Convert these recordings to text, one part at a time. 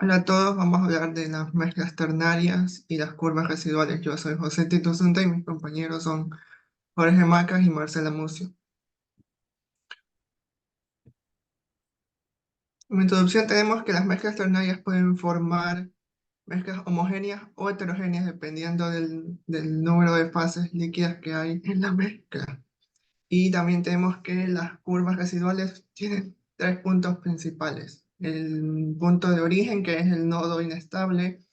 Hola a todos, vamos a hablar de las mezclas ternarias y las curvas residuales. Yo soy José Tito Zunta y mis compañeros son Jorge Macas y Marcela Mucio. En introducción tenemos que las mezclas ternarias pueden formar mezclas homogéneas o heterogéneas dependiendo del número de fases líquidas que hay en la mezcla. Y también tenemos que las curvas residuales tienen tres puntos principales. El punto de origen, que es el nodo inestable,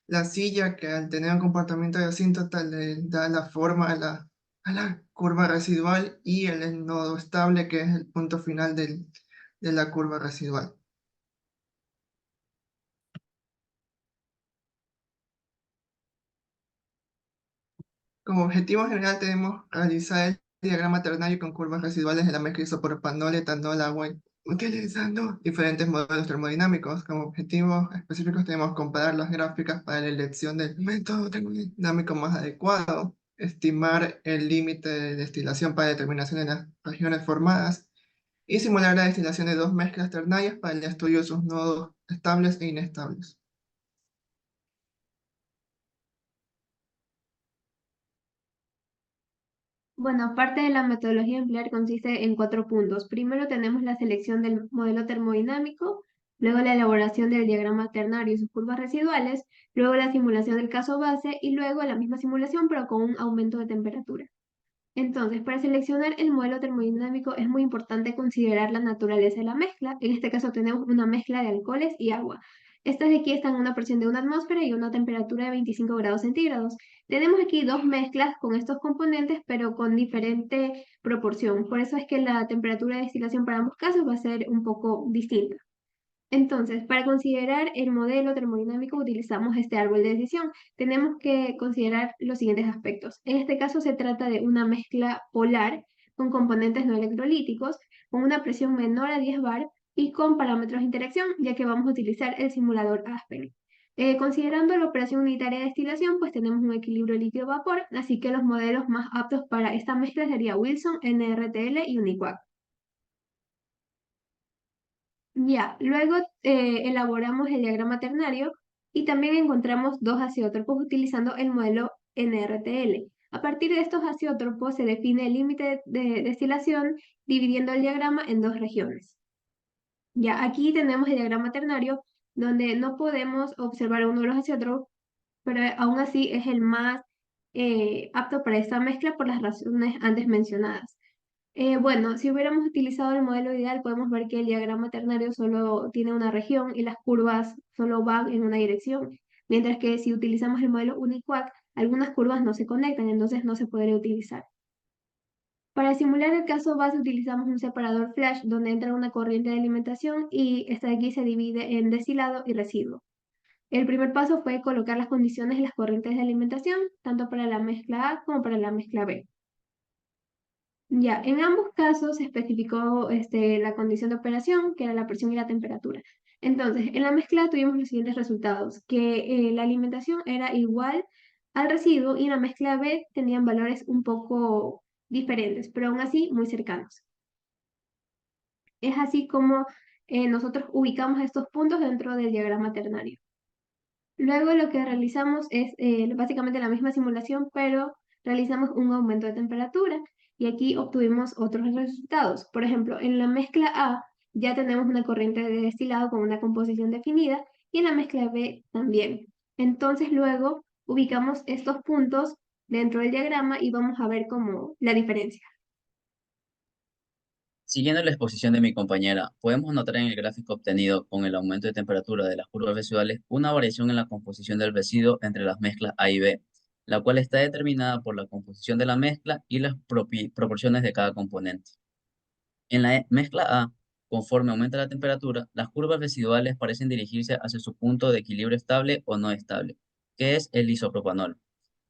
la silla que al tener un comportamiento de asíntota le da la forma a la curva residual y el nodo estable que es el punto final de la curva residual. Como objetivo general tenemos realizar el diagrama ternario con curvas residuales de la mezcla isopropanol, etanol, agua, utilizando diferentes modelos termodinámicos. Como objetivos específicos tenemos comparar las gráficas para la elección del método termodinámico más adecuado, estimar el límite de destilación para determinación de las regiones formadas y simular la destilación de dos mezclas ternarias para el estudio de sus nodos estables e inestables. Bueno, parte de la metodología a emplear consiste en cuatro puntos. Primero tenemos la selección del modelo termodinámico, luego la elaboración del diagrama ternario y sus curvas residuales, luego la simulación del caso base y luego la misma simulación pero con un aumento de temperatura. Entonces, para seleccionar el modelo termodinámico es muy importante considerar la naturaleza de la mezcla. En este caso tenemos una mezcla de alcoholes y agua. Estas de aquí están a una presión de 1 atmósfera y una temperatura de 25 grados centígrados. Tenemos aquí dos mezclas con estos componentes, pero con diferente proporción. Por eso es que la temperatura de destilación para ambos casos va a ser un poco distinta. Entonces, para considerar el modelo termodinámico utilizamos este árbol de decisión. Tenemos que considerar los siguientes aspectos. En este caso se trata de una mezcla polar con componentes no electrolíticos, con una presión menor a 10 bar y con parámetros de interacción, ya que vamos a utilizar el simulador Aspen. Considerando la operación unitaria de destilación, pues tenemos un equilibrio líquido-vapor, así que los modelos más aptos para esta mezcla sería Wilson, NRTL y Uniquac. Ya, luego elaboramos el diagrama ternario y también encontramos dos azeótropos utilizando el modelo NRTL. A partir de estos azeótropos se define el límite de destilación dividiendo el diagrama en dos regiones. Ya, aquí tenemos el diagrama ternario donde no podemos observar uno de los azeótropos, pero aún así es el más apto para esta mezcla por las razones antes mencionadas. Bueno, si hubiéramos utilizado el modelo ideal, podemos ver que el diagrama ternario solo tiene una región y las curvas solo van en una dirección, mientras que si utilizamos el modelo Uniquac, algunas curvas no se conectan, entonces no se podría utilizar. Para simular el caso base utilizamos un separador flash donde entra una corriente de alimentación y esta de aquí se divide en destilado y residuo. El primer paso fue colocar las condiciones de las corrientes de alimentación, tanto para la mezcla A como para la mezcla B. Ya, en ambos casos se especificó la condición de operación, que era la presión y la temperatura. Entonces, en la mezcla tuvimos los siguientes resultados, que la alimentación era igual al residuo y en la mezcla B tenían valores un poco diferentes, pero aún así muy cercanos. Es así como nosotros ubicamos estos puntos dentro del diagrama ternario. Luego lo que realizamos es básicamente la misma simulación, pero realizamos un aumento de temperatura y aquí obtuvimos otros resultados. Por ejemplo, en la mezcla A ya tenemos una corriente de destilado con una composición definida y en la mezcla B también. Entonces luego ubicamos estos puntos dentro del diagrama y vamos a ver cómo la diferencia. Siguiendo la exposición de mi compañera, podemos notar en el gráfico obtenido con el aumento de temperatura de las curvas residuales una variación en la composición del residuo entre las mezclas A y B, la cual está determinada por la composición de la mezcla y las proporciones de cada componente. En la mezcla A, conforme aumenta la temperatura, las curvas residuales parecen dirigirse hacia su punto de equilibrio estable o no estable, que es el isopropanol.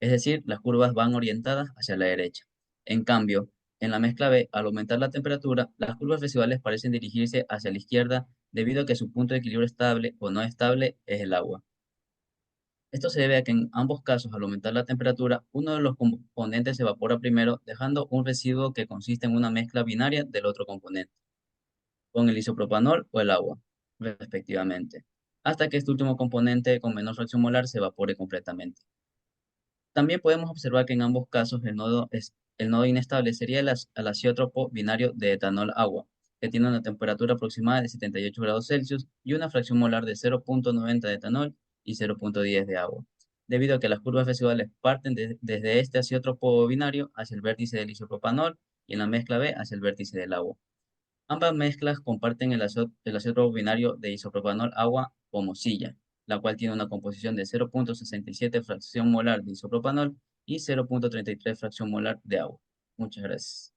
Es decir, las curvas van orientadas hacia la derecha. En cambio, en la mezcla B, al aumentar la temperatura, las curvas residuales parecen dirigirse hacia la izquierda debido a que su punto de equilibrio estable o no estable es el agua. Esto se debe a que en ambos casos, al aumentar la temperatura, uno de los componentes se evapora primero, dejando un residuo que consiste en una mezcla binaria del otro componente con el isopropanol o el agua, respectivamente. hasta que este último componente con menor fracción molar se evapore completamente. También podemos observar que en ambos casos el nodo inestable sería el azeótropo binario de etanol-agua, que tiene una temperatura aproximada de 78 grados Celsius y una fracción molar de 0,90 de etanol y 0,10 de agua, debido a que las curvas residuales parten desde este azeótropo binario hacia el vértice del isopropanol y en la mezcla B hacia el vértice del agua. Ambas mezclas comparten el azeótropo binario de isopropanol-agua o mosilla, la cual tiene una composición de 0,67 fracción molar de isopropanol y 0,33 fracción molar de agua. Muchas gracias.